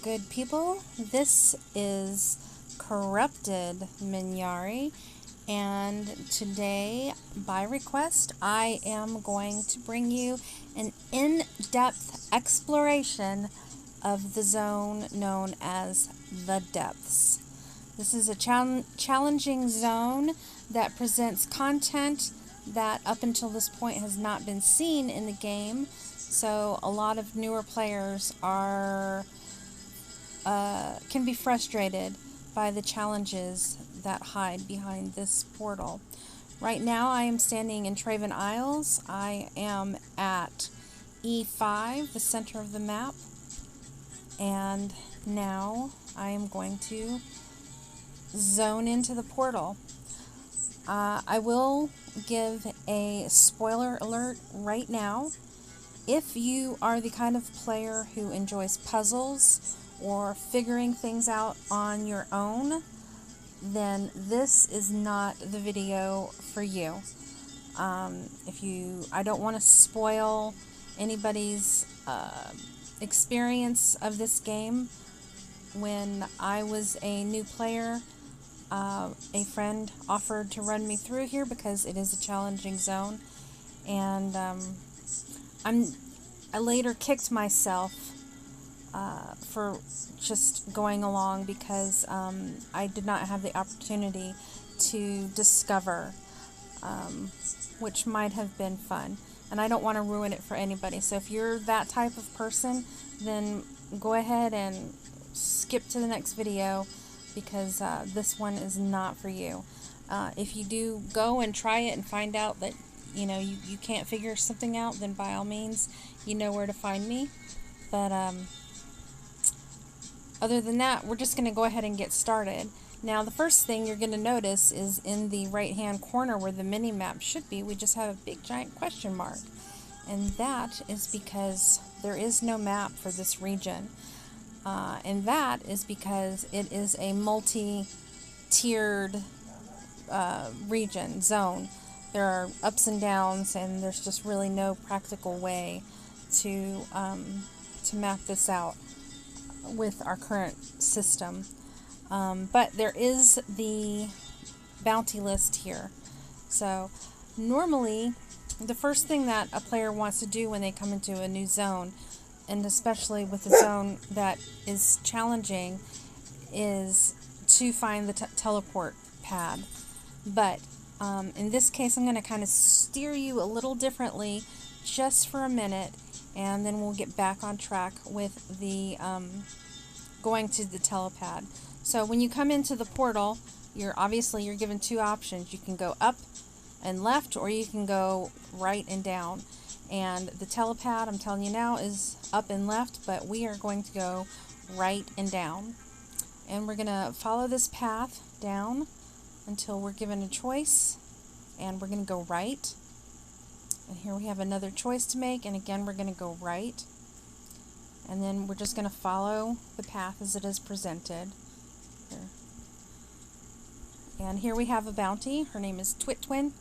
good people. This is Corrupted Minyari, and today, by request, I am going to bring you an in-depth exploration of the zone known as the Depths. This is a challenging zone that presents content that up until this point has not been seen in the game, so a lot of newer players are can be frustrated by the challenges that hide behind this portal. Right now I am standing in Traven Isles. I am at E5, the center of the map, and now I am going to zone into the portal. I will give a spoiler alert right now. If you are the kind of player who enjoys puzzles or figuring things out on your own, then this is not the video for you. I don't want to spoil anybody's experience of this game. When I was a new player, a friend offered to run me through here because it is a challenging zone, and I later kicked myself for just going along because I did not have the opportunity to discover, which might have been fun, and I don't want to ruin it for anybody. So if you're that type of person, then go ahead and skip to the next video, because this one is not for you. If you do go and try it and find out that you can't figure something out, then by all means, you know where to find me. But other than that, we're just going to go ahead and get started. Now, the first thing you're going to notice is in the right hand corner where the mini map should be, we just have a big giant question mark, and that is because there is no map for this region. And that is because it is a multi-tiered zone. There are ups and downs, and there's just really no practical way to map this out with our current system. But there is the bounty list here. So normally, the first thing that a player wants to do when they come into a new zone, and especially with a zone that is challenging, is to find the teleport pad. But in this case, I'm going to kind of steer you a little differently just for a minute, and then we'll get back on track with the going to the telepad. So when you come into the portal, you're given two options. You can go up and left, or you can go right and down. And the telepad, I'm telling you now, is up and left, but we are going to go right and down. And we're going to follow this path down until we're given a choice, and we're going to go right. And here we have another choice to make, and again we're going to go right. And then we're just going to follow the path as it is presented. Here. And here we have a bounty. Her name is Twitwin,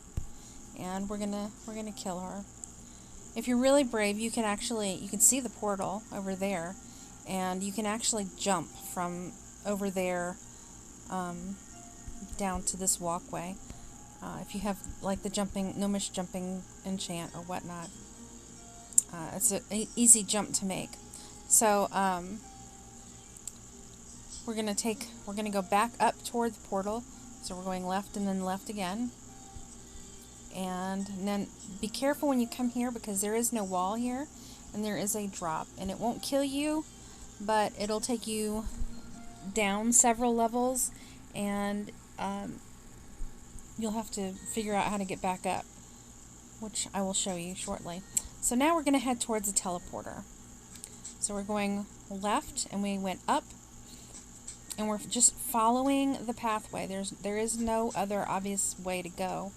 and we're gonna kill her. If you're really brave, you can see the portal over there, and you can actually jump from over there down to this walkway. If you have like the gnomish jumping enchant or whatnot, it's an easy jump to make. So we're gonna go back up toward the portal. So we're going left and then left again. And then be careful when you come here, because there is no wall here, and there is a drop, and it won't kill you, but it'll take you down several levels, and you'll have to figure out how to get back up, which I will show you shortly. So now we're going to head towards the teleporter. So we're going left, and we went up, and we're just following the pathway. There is no other obvious way to go.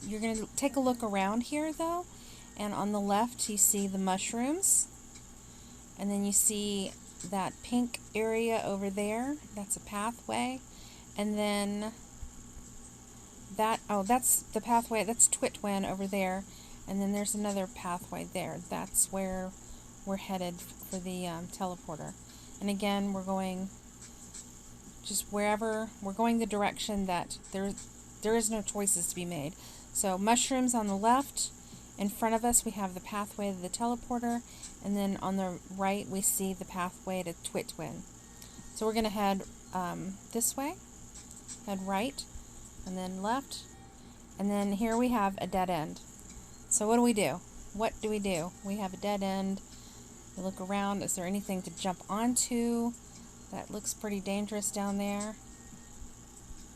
You're going to take a look around here, though, and on the left you see the mushrooms, and then you see that pink area over there. That's a pathway, and then that's the pathway. That's Twitwin over there, and then there's another pathway there. That's where we're headed for the teleporter. And again, we're going just wherever, we're going the direction that there is no choices to be made. So mushrooms on the left, in front of us we have the pathway to the teleporter, and then on the right we see the pathway to Twitwin. So we're going to head this way, head right, and then left, and then here we have a dead end. So what do we do? What do we do? We have a dead end. We look around. Is there anything to jump onto? That looks pretty dangerous down there.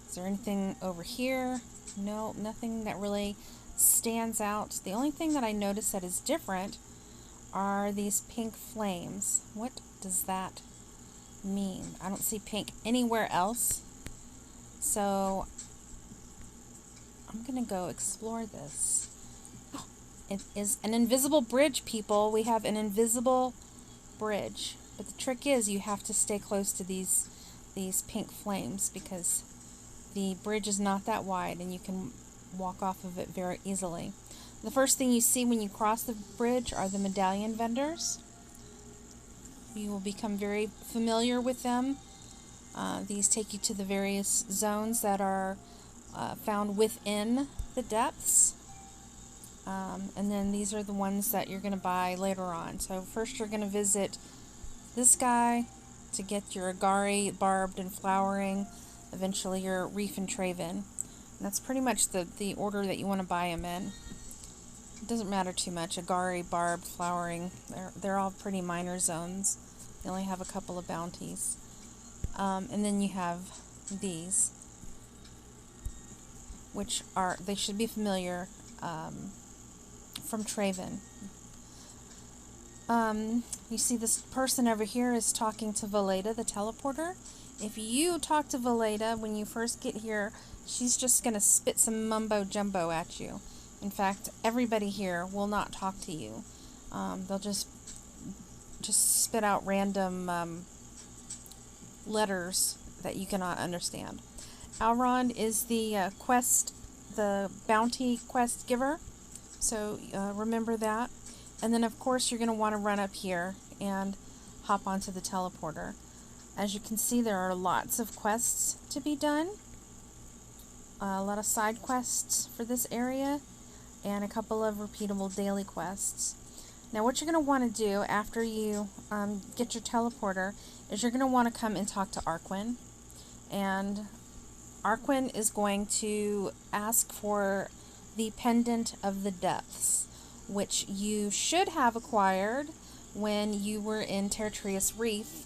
Is there anything over here? No, nothing that really stands out. The only thing that I notice that is different are these pink flames. What does that mean? I don't see pink anywhere else. So I'm going to go explore this. Oh, it is an invisible bridge, people. We have an invisible bridge. But the trick is you have to stay close to these pink flames because the bridge is not that wide and you can walk off of it very easily. The first thing you see when you cross the bridge are the medallion vendors. You will become very familiar with them. These take you to the various zones that are found within the depths. And then these are the ones that you're going to buy later on. So first you're going to visit this guy to get your Agari barbed and flowering, eventually your Reef and Traven. And that's pretty much the order that you want to buy them in. It doesn't matter too much. Agari, barbed, flowering, they're all pretty minor zones. They only have a couple of bounties. And then you have these, which are, they should be familiar from Traven. You see this person over here is talking to Valeda, the teleporter. If you talk to Valeda when you first get here, she's just going to spit some mumbo jumbo at you. In fact, everybody here will not talk to you. They'll just spit out random letters that you cannot understand. Alrond is the the bounty quest giver. So remember that. And then of course you're going to want to run up here and hop onto the teleporter. As you can see, there are lots of quests to be done. A lot of side quests for this area and a couple of repeatable daily quests. Now what you're going to want to do after you get your teleporter is you're going to want to come and talk to Arquin. And Arquin is going to ask for the Pendant of the Depths, which you should have acquired when you were in Tertius Reef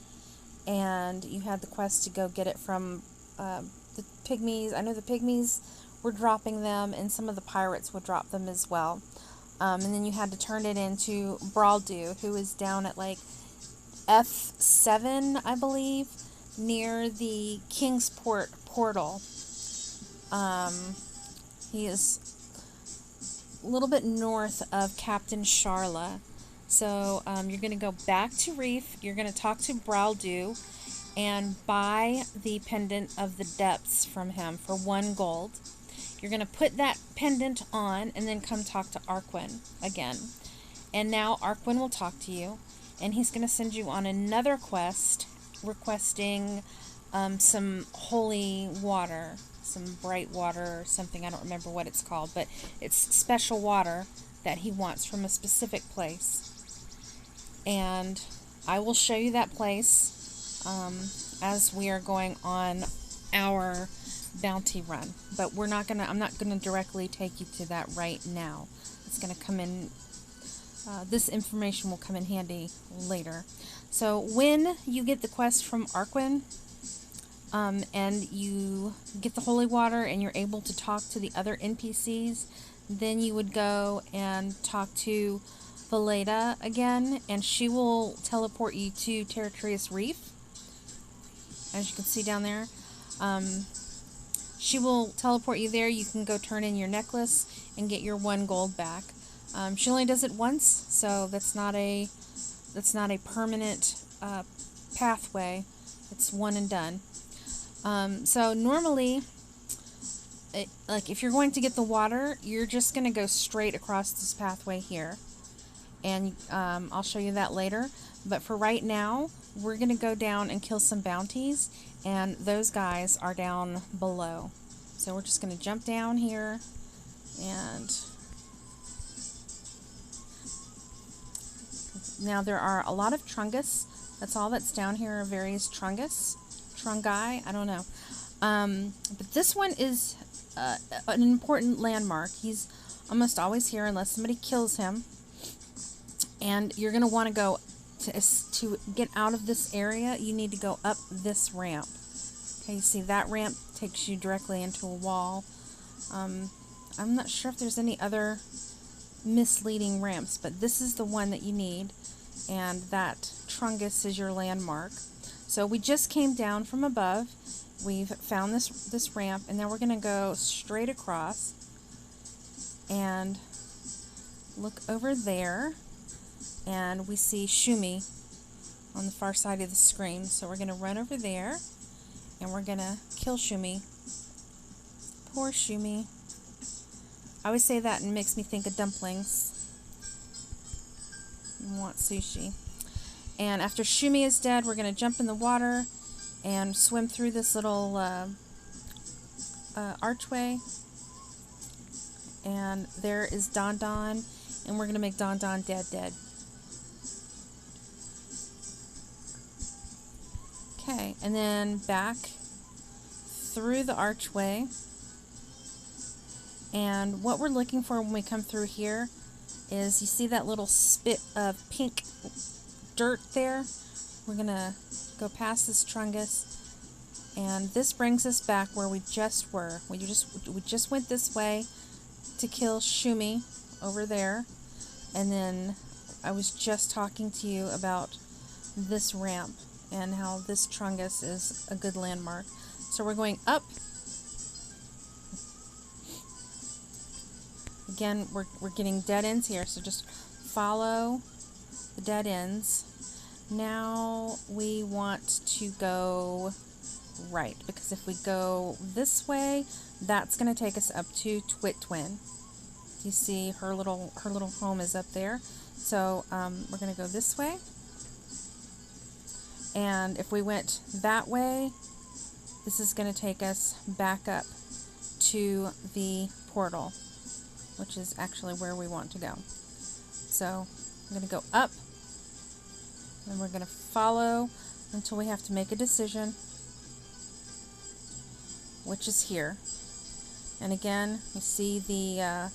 and you had the quest to go get it from the pygmies. I know the pygmies were dropping them and some of the pirates would drop them as well. And then you had to turn it into Braldu, who is down at like F7, I believe, near the Kingsport portal. He is a little bit north of Captain Sharla. So you're going to go back to Reef, you're going to talk to Braldu, and buy the Pendant of the Depths from him for 1 gold. You're going to put that pendant on and then come talk to Arquin again. And now Arquin will talk to you, and he's going to send you on another quest requesting some holy water, some bright water or something. I don't remember what it's called, but it's special water that he wants from a specific place. And I will show you that place as we are going on our bounty run, but I'm not gonna directly take you to that right now. It's gonna come in, this information will come in handy later. So when you get the quest from Arquin, and you get the holy water and you're able to talk to the other NPCs, then you would go and talk to Valeda again, and she will teleport you to Tertius Reef, as you can see down there. She will teleport you there. You can go turn in your necklace and get your 1 gold back. She only does it once, so that's not a permanent pathway. It's one and done. So normally, like if you're going to get the water, you're just going to go straight across this pathway here. And I'll show you that later. But for right now, we're going to go down and kill some bounties, and those guys are down below. So we're just going to jump down here, and now there are a lot of Trungus. That's all that's down here are various Trungi, I don't know. But this one is an important landmark. He's almost always here unless somebody kills him. And you're going to want to go to get out of this area, you need to go up this ramp. Okay, you see that ramp takes you directly into a wall. I'm not sure if there's any other misleading ramps, but this is the one that you need, and that Trungus is your landmark. So we just came down from above. We've found this ramp, and now we're going to go straight across and look over there, and we see Shumi on the far side of the screen. So we're going to run over there, and we're going to kill Shumi. Poor Shumi. I always say that and it makes me think of dumplings. I want sushi. And after Shumi is dead, we're going to jump in the water and swim through this little archway. And there is Don Don, and we're going to make Don Don dead. Okay, and then back through the archway. And what we're looking for when we come through here is, you see that little spit of pink dirt there? We're going to go past this Trungus, and this brings us back where we just were. We just went this way to kill Shumi over there, and then I was just talking to you about this ramp and how this Trungus is a good landmark. So we're going up. Again, we're getting dead ends here, so just follow the dead ends. Now we want to go right, because if we go this way, that's going to take us up to Twit Twin. You see her little home is up there. So we're going to go this way. And if we went that way, this is going to take us back up to the portal, which is actually where we want to go. So I'm going to go up, and we're going to follow until we have to make a decision, which is here. And again, you see the,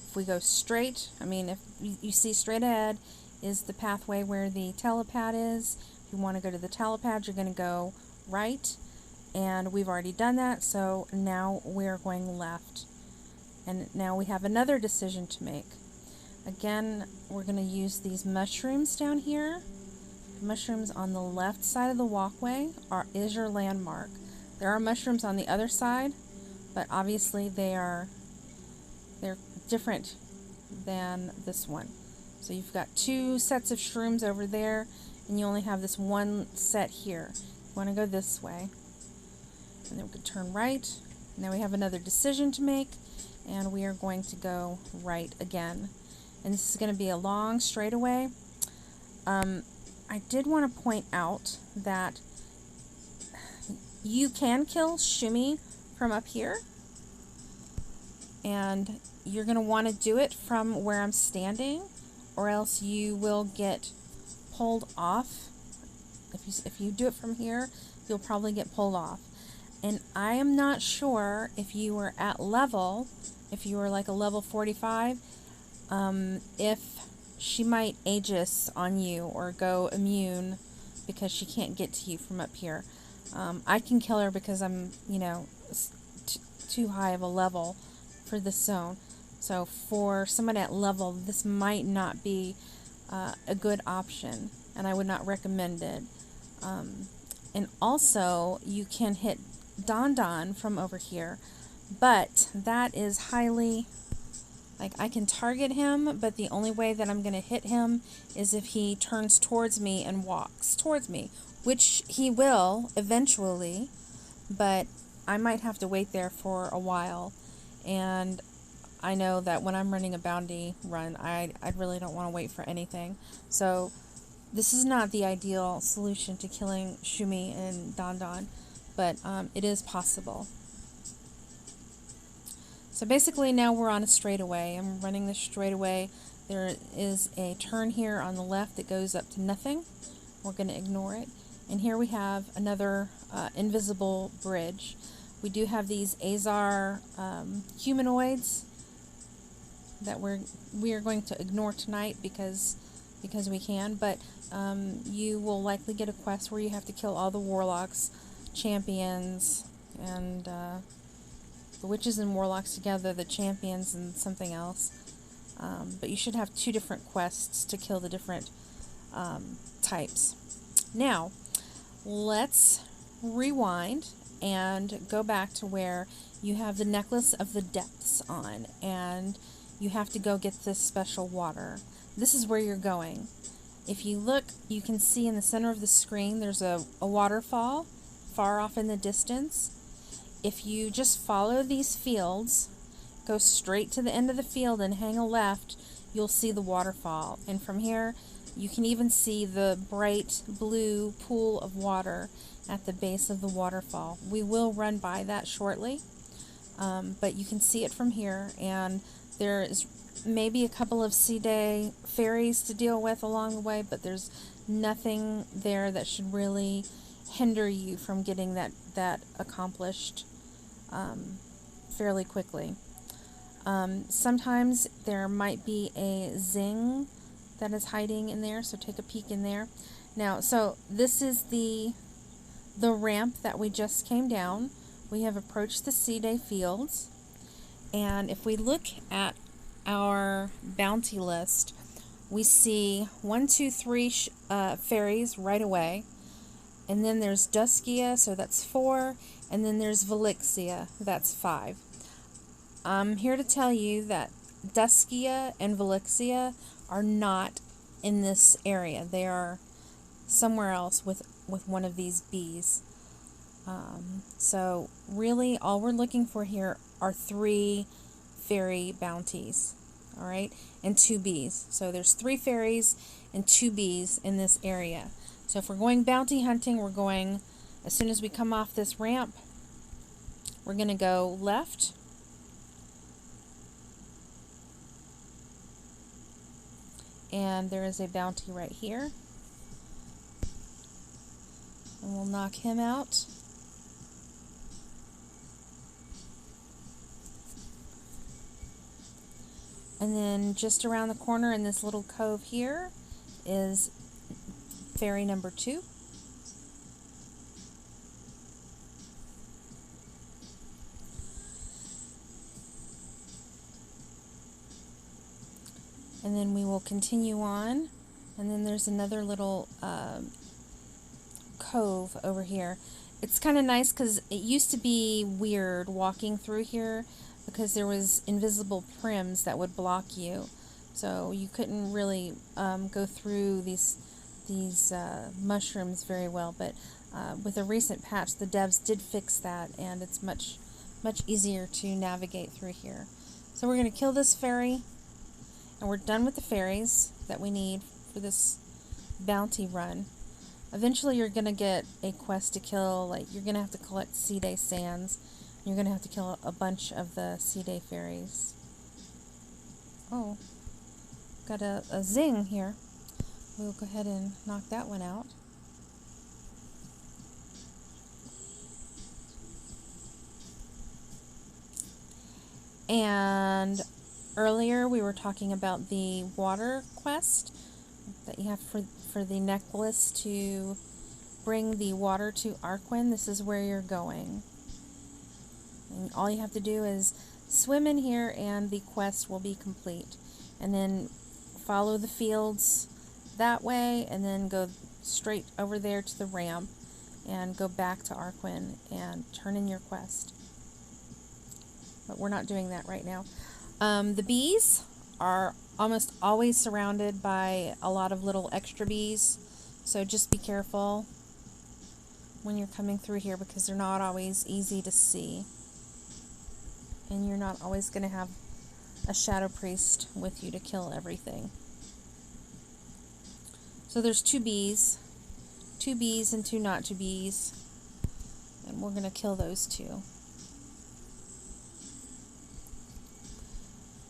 if we go straight, I mean, if you see straight ahead is the pathway where the telepad is. If you want to go to the telepad, you're going to go right, and we've already done that, so now we're going left. And now we have another decision to make. Again, we're going to use these mushrooms down here. The mushrooms on the left side of the walkway is your landmark. There are mushrooms on the other side, but obviously they're different than this one. So you've got two sets of shrooms over there, and you only have this one set here. You want to go this way. And then we can turn right. Now we have another decision to make, and we are going to go right again. And this is going to be a long straightaway. I did want to point out that you can kill Shumi from up here, and you're going to want to do it from where I'm standing, or else you will get pulled off. If you do it from here, you'll probably get pulled off. And I am not sure if you were at level, if you were like a level 45, if she might Aegis on you or go immune because she can't get to you from up here. I can kill her because I'm, too high of a level for this zone. So for someone at level, this might not be a good option, and I would not recommend it. And also, you can hit Don Don from over here, but that is highly, I can target him, but the only way that I'm going to hit him is if he turns towards me and walks towards me, which he will eventually, but I might have to wait there for a while. And I know that when I'm running a bounty run, I really don't want to wait for anything. So This is not the ideal solution to killing Shumi and Don Don, but it is possible. So basically now we're on a straightaway. I'm running this straightaway. There is a turn here on the left that goes up to nothing. We're going to ignore it. And here we have another invisible bridge. We do have these Azar humanoids that we are going to ignore tonight because we can, but you will likely get a quest where you have to kill all the warlocks, champions, and the witches and warlocks together, the champions and something else. But you should have 2 different quests to kill the different types. Now, let's rewind and go back to where you have the Necklace of the Depths on, and you have to go get this special water. This is where you're going. If you look, you can see in the center of the screen there's a waterfall far off in the distance. If you just follow these fields, go straight to the end of the field and hang a left, you'll see the waterfall. And from here, you can even see the bright blue pool of water at the base of the waterfall. We will run by that shortly, but you can see it from here, and there is maybe a couple of sea day ferries to deal with along the way, but there's nothing there that should really hinder you from getting that accomplished fairly quickly. Sometimes there might be a zing that is hiding in there, so take a peek in there. Now, so this is the ramp that we just came down. We have approached the sea day fields, and if we look at our bounty list, we see 1, 2, 3 ferries right away, and then there's Duskia, so that's 4, and then there's Velixia, that's 5. I'm here to tell you that Duskia and Velixia are not in this area. They are somewhere else with one of these bees. So really all we're looking for here are 3 fairy bounties, all right, and 2 bees. So there's 3 fairies and 2 bees in this area. So if we're going bounty hunting, we're going, as soon as we come off this ramp, we're going to go left. And there is a bounty right here. And we'll knock him out. And then just around the corner in this little cove here is fairy number 2. And then we will continue on, and then there's another little cove over here. It's kind of nice because it used to be weird walking through here because there was invisible prims that would block you, so you couldn't really go through these mushrooms very well. But with a recent patch, the devs did fix that, and it's much easier to navigate through here. So we're going to kill this fairy. And we're done with the fairies that we need for this bounty run. Eventually you're going to get a quest to kill, like you're going to have to collect Sea Day Sands. You're going to have to kill a bunch of the Sea Day fairies. Oh, got a zing here. We'll go ahead and knock that one out. And earlier we were talking about the water quest that you have for the necklace to bring the water to Arquin. This is where you're going. And all you have to do is swim in here and the quest will be complete. And then follow the fields that way and then go straight over there to the ramp and go back to Arquin and turn in your quest. But we're not doing that right now. The bees are almost always surrounded by a lot of little extra bees, so just be careful when you're coming through here because they're not always easy to see. And you're not always going to have a shadow priest with you to kill everything. So there's two bees and two not two bees, and we're gonna kill those two.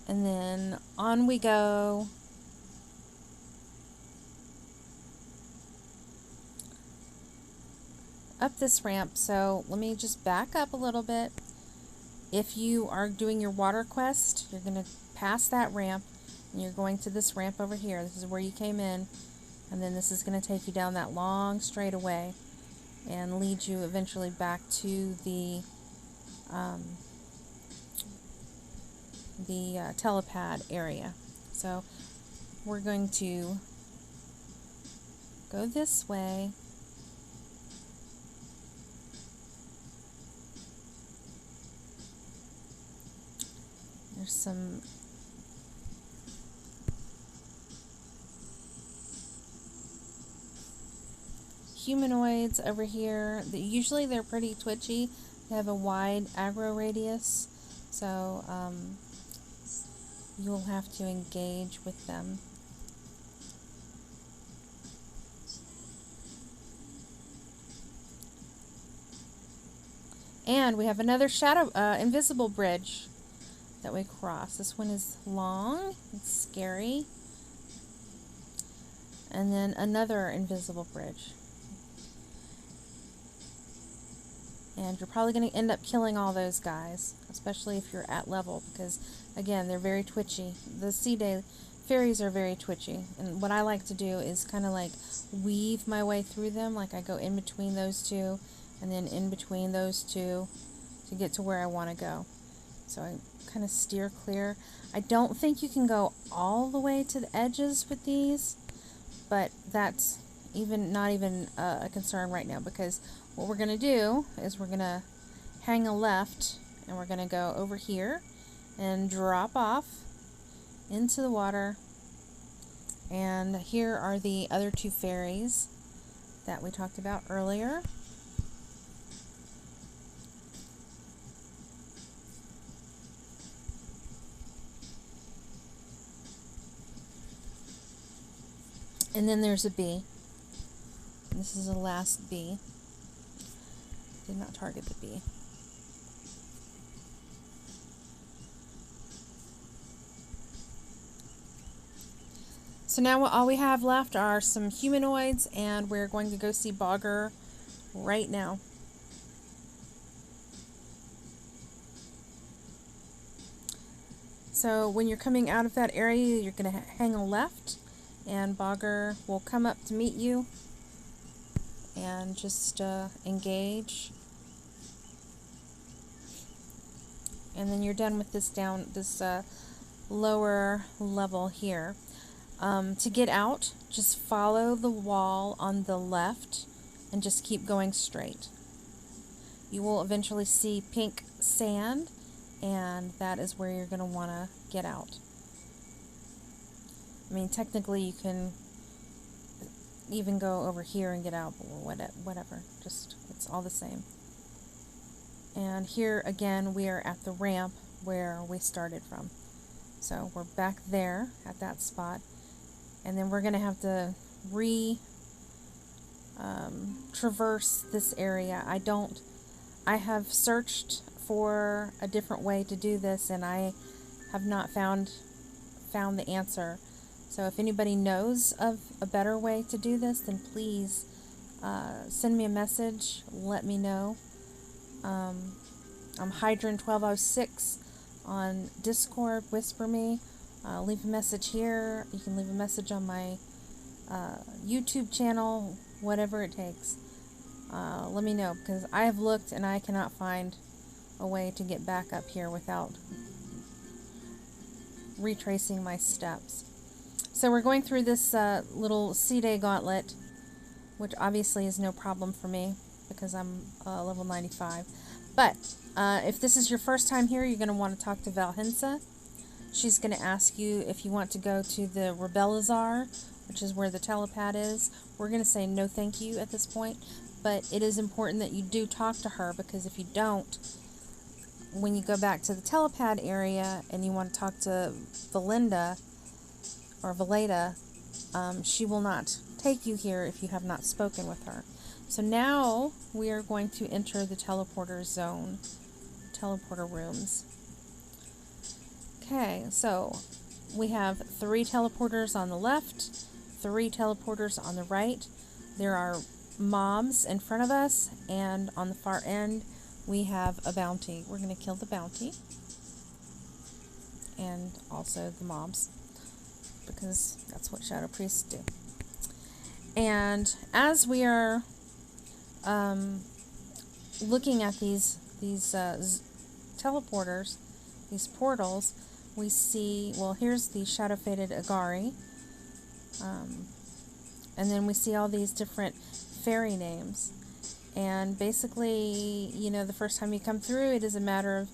And then on we go. Up this ramp. So let me just back up a little bit. If you are doing your water quest, you're going to pass that ramp and you're going to this ramp over here. This is where you came in, and then this is going to take you down that long straightaway and lead you eventually back to the telepad area. So we're going to go this way. There's some humanoids over here. Usually they're pretty twitchy. They have a wide aggro radius, so you'll have to engage with them. And we have another invisible bridge that we cross. This one is long, it's scary. And then another invisible bridge. And you're probably going to end up killing all those guys, especially if you're at level, because again, they're very twitchy. The sea day fairies are very twitchy, and what I like to do is kind of like weave my way through them, like I go in between those two and then in between those two to get to where I want to go. So I kind of steer clear. I don't think you can go all the way to the edges with these, but that's not even a concern right now, because what we're going to do is we're going to hang a left and we're going to go over here and drop off into the water. And here are the other two fairies that we talked about earlier. And then there's a bee. This is the last bee. Did not target the bee. So now all we have left are some humanoids, and we're going to go see Bogger right now. So when you're coming out of that area, you're going to hang a left, and Bogger will come up to meet you and just engage. And then you're done with this lower level here. To get out, just follow the wall on the left and just keep going straight. You will eventually see pink sand, and that is where you're going to want to get out. I mean, technically you can even go over here and get out, but whatever. Just, it's all the same. And here again, we are at the ramp where we started from. So we're back there at that spot. And then we're going to have to traverse this area. I have searched for a different way to do this, and I have not found the answer. So if anybody knows of a better way to do this, then please send me a message, let me know. I'm Hydran1206 on Discord, whisper me. Leave a message here. You can leave a message on my YouTube channel, whatever it takes. Let me know, because I have looked and I cannot find a way to get back up here without retracing my steps. So we're going through this little sea day gauntlet, which obviously is no problem for me because I'm level 95. But if this is your first time here, you're going to want to talk to Valhensa. She's going to ask you if you want to go to the Rebelazar, which is where the telepad is. We're going to say no thank you at this point, but it is important that you do talk to her, because if you don't, when you go back to the telepad area and you want to talk to Valinda or Valeda, she will not take you here if you have not spoken with her. So now we are going to enter the teleporter zone, teleporter rooms. Okay, so we have 3 teleporters on the left, 3 teleporters on the right. There are mobs in front of us, and on the far end we have a bounty. We're going to kill the bounty and also the mobs, because that's what shadow priests do. And as we are looking at these teleporters, these portals, we see, well, here's the shadow faded Agari, and then we see all these different fairy names. And basically, you know, the first time you come through, it is a matter of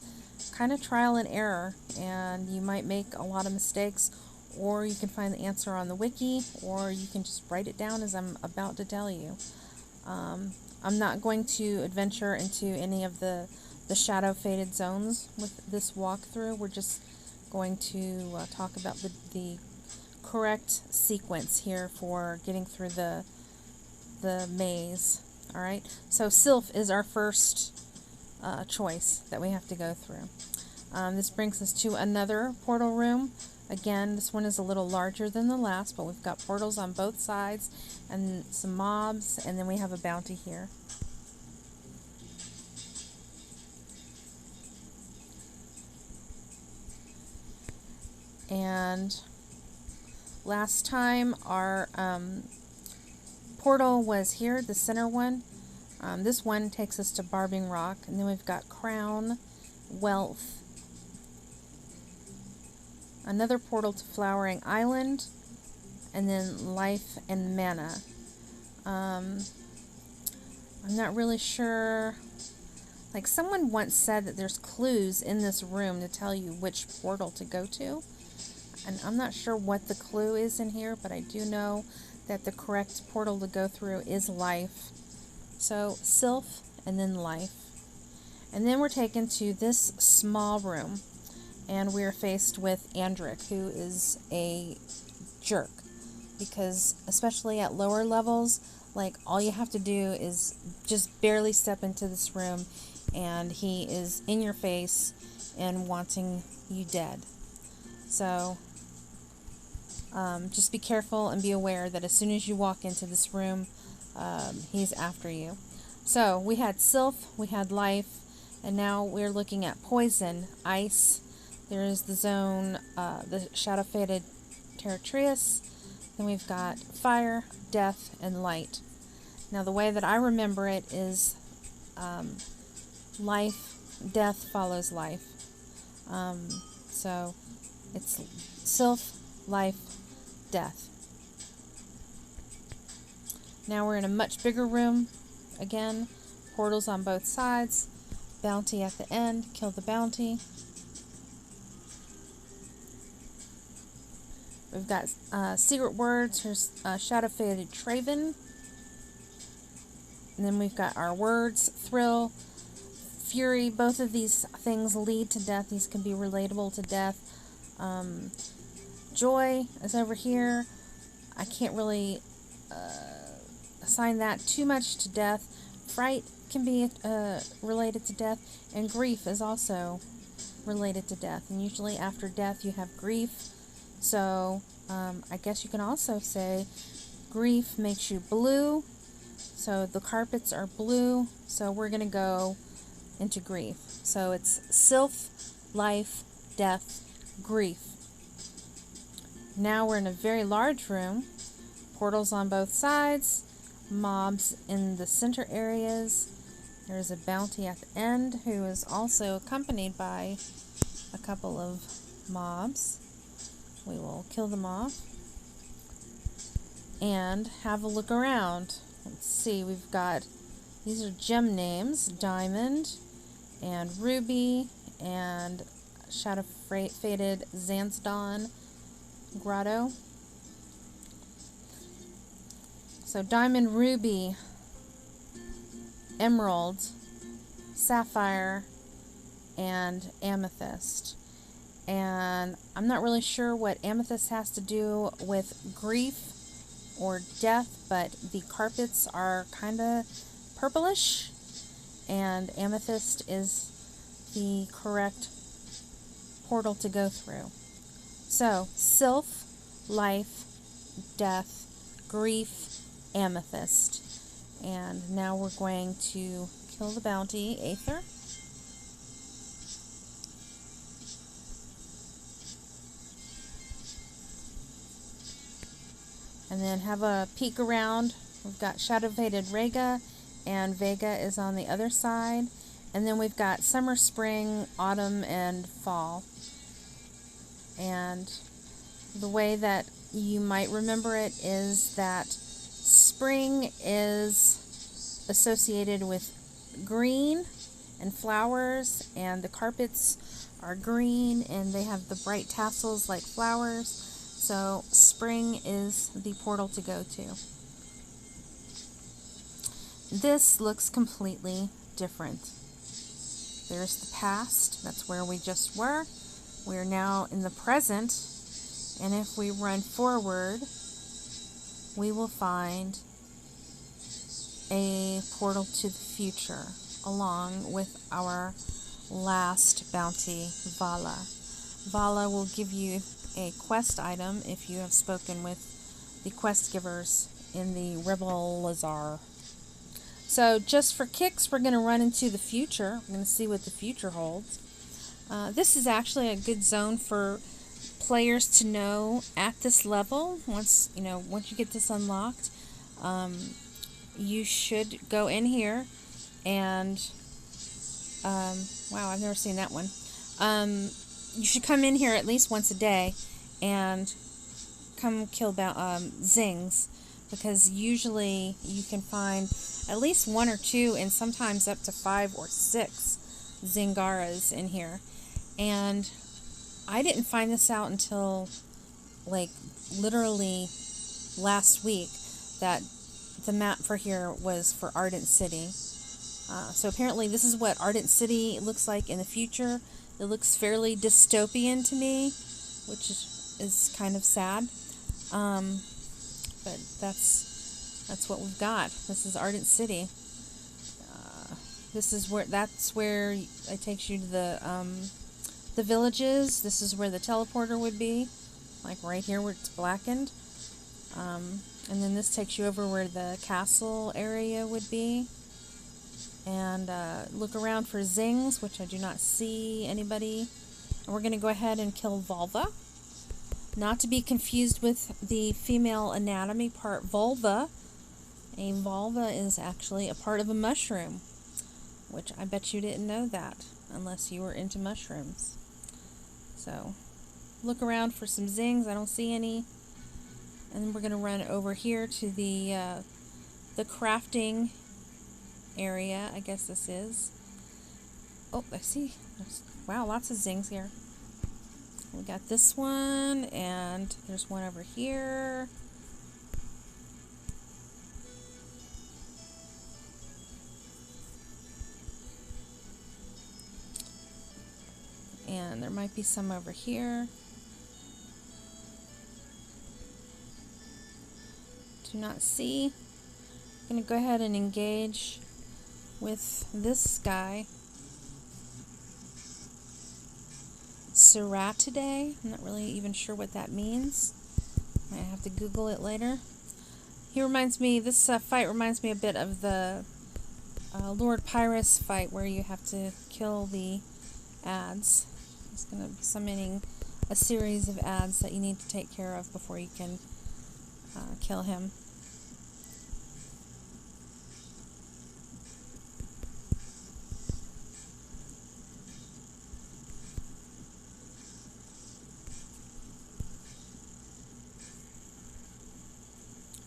kind of trial and error, and you might make a lot of mistakes, or you can find the answer on the wiki, or you can just write it down as I'm about to tell you. I'm not going to adventure into any of the shadow faded zones with this walkthrough. We're just going to talk about the correct sequence here for getting through the maze. Alright, so Sylph is our first choice that we have to go through. This brings us to another portal room. Again, this one is a little larger than the last, but we've got portals on both sides and some mobs, and then we have a bounty here. And last time our portal was here, the center one. This one takes us to Barbing Rock, and then we've got Crown, Wealth, another portal to Flowering Island, and then Life and Mana. I'm not really sure. Like, someone once said that there's clues in this room to tell you which portal to go to, and I'm not sure what the clue is in here, but I do know that the correct portal to go through is Life. So Sylph and then Life. And then we're taken to this small room, and we're faced with Andric, who is a jerk, because especially at lower levels, like, all you have to do is just barely step into this room and he is in your face and wanting you dead. So just be careful and be aware that as soon as you walk into this room, he's after you. So we had Sylph, we had Life, and now we're looking at Poison, Ice. There is the zone, the Shadow Faded Territrius. Then we've got Fire, Death, and Light. Now the way that I remember it is Life, Death follows Life. So it's Sylph, Life, Death. Now we're in a much bigger room. Again, portals on both sides. Bounty at the end. Kill the bounty. We've got secret words. Here's Shadow Faded Traven. And then we've got our words. Thrill, Fury. Both of these things lead to death. These can be relatable to death. Joy is over here. I can't really assign that too much to death. Fright can be related to death, and grief is also related to death. And usually after death you have grief. So I guess you can also say grief makes you blue. So the carpets are blue. So we're going to go into grief. So it's Sylph, Life, Death, Grief. Now we're in a very large room. Portals on both sides. Mobs in the center areas. There's a bounty at the end who is also accompanied by a couple of mobs. We will kill them off and have a look around. Let's see, we've got, these are gem names, Diamond and Ruby and Shadow Faded Zanzdon Grotto. So Diamond, Ruby, Emerald, Sapphire, and Amethyst. And I'm not really sure what Amethyst has to do with grief or death, but the carpets are kind of purplish, and amethyst is the correct portal to go through. So, sylph, life, death, grief, amethyst. And now we're going to kill the bounty, Aether. And then have a peek around. We've got Shadow Faded Rega, and Vega is on the other side. And then we've got summer, spring, autumn, and fall. And the way that you might remember it is that spring is associated with green and flowers, and the carpets are green and they have the bright tassels like flowers. So spring is the portal to go to. This looks completely different. There's the past, that's where we just were. We're now in the present, and if we run forward, we will find a portal to the future, along with our last bounty, Vala. Vala will give you a quest item if you have spoken with the quest givers in the Rebel Lazar. So just for kicks, we're going to run into the future. We're going to see what the future holds. This is actually a good zone for players to know at this level. Once you get this unlocked, you should go in here and wow, I've never seen that one. You should come in here at least once a day and come kill zings, because usually you can find at least 1 or 2 and sometimes up to 5 or 6 Zingaras in here. And I didn't find this out until like literally last week, that the map for here was for Ardent City. So apparently this is what Ardent City looks like in the future. It looks fairly dystopian to me, which is kind of sad. But that's what we've got. This is Ardent City. That's where it takes you to the villages. This is where the teleporter would be, like right here where it's blackened. And then this takes you over where the castle area would be. And look around for zings, which I do not see anybody. And we're going to go ahead and kill vulva. Not to be confused with the female anatomy part, vulva. A vulva is actually a part of a mushroom, which I bet you didn't know that unless you were into mushrooms. So look around for some zings. I don't see any. And then we're going to run over here to the crafting area, I guess this is. Oh, I see. Wow, lots of zings here. We got this one, and there's one over here. And there might be some over here. Do not see. I'm going to go ahead and engage with this guy. Ceratidae. I'm not really even sure what that means. I have to Google it later. This fight reminds me a bit of the Lord Pyrrhus fight, where you have to kill the ads. It's going to be summoning a series of ads that you need to take care of before you can kill him.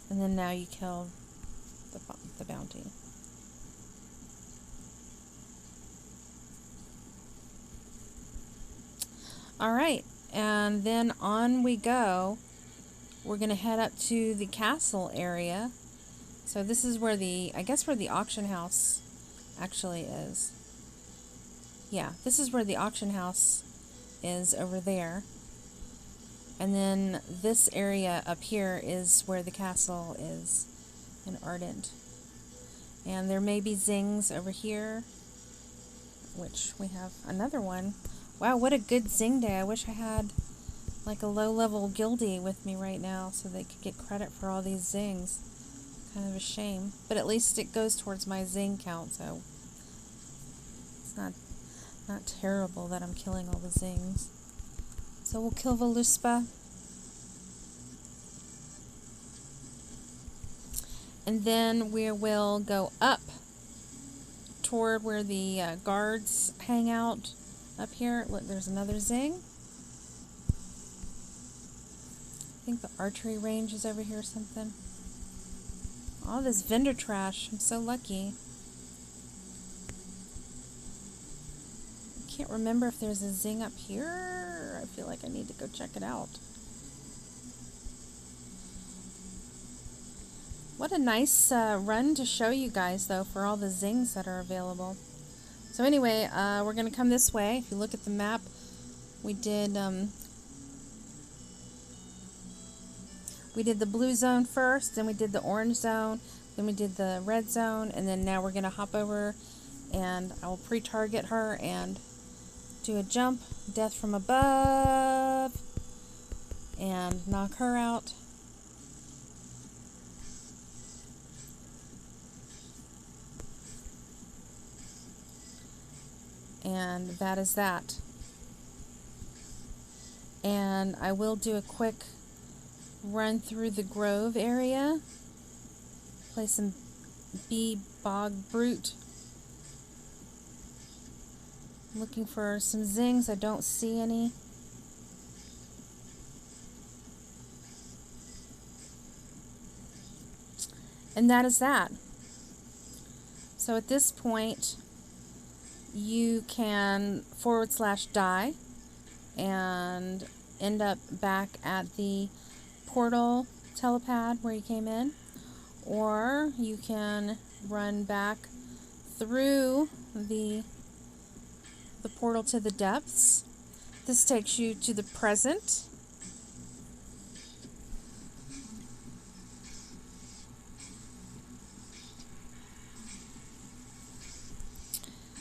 And then now you kill the bounty. Alright, and then on we go. We're going to head up to the castle area. So this is where I guess where the auction house actually is. Yeah, this is where the auction house is, over there. And then this area up here is where the castle is in Ardent. And there may be zings over here, which we have another one. Wow, what a good zing day. I wish I had like a low-level guildie with me right now so they could get credit for all these zings. Kind of a shame. But at least it goes towards my zing count, so it's not terrible that I'm killing all the zings. So we'll kill Voluspa. And then we will go up toward where the guards hang out up here. Look, there's another zing. I think the archery range is over here or something. All this vendor trash. I'm so lucky. I can't remember if there's a zing up here. I feel like I need to go check it out. What a nice run to show you guys, though, for all the zings that are available. So anyway, we're going to come this way. If you look at the map, we did the blue zone first, then we did the orange zone, then we did the red zone, and then now we're going to hop over and I will pre-target her and do a jump, death from above, and knock her out. And that is that. And I will do a quick run through the grove area. Play some Bee Bog Brute. Looking for some zings. I don't see any. And that is that. So at this point, you can /die and end up back at the portal telepad where you came in, or you can run back through the portal to the depths. This takes you to the present.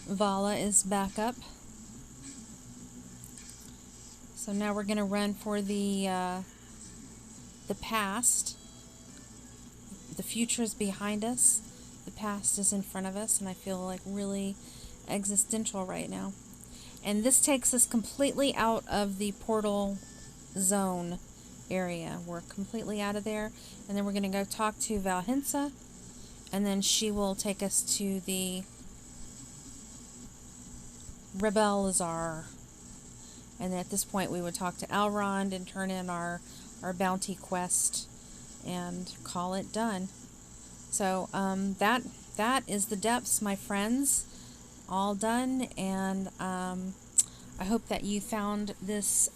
Vala is back up. So now we're going to run for the past. The future is behind us. The past is in front of us, and I feel like really existential right now. And this takes us completely out of the portal zone area. We're completely out of there. And then we're going to go talk to Valhensa, and then she will take us to the Rebelazar. And at this point we would talk to Alrond and turn in our bounty quest and call it done. So that is the depths, my friends, all done. And I hope that you found this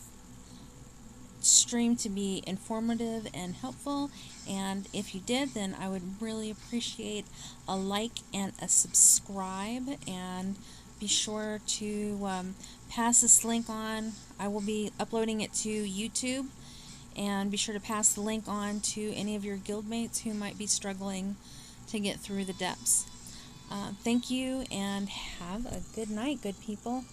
stream to be informative and helpful, and if you did, then I would really appreciate a like and a subscribe, and be sure to pass this link on. I will be uploading it to YouTube, and be sure to pass the link on to any of your guildmates who might be struggling to get through the depths. Thank you, and have a good night, good people.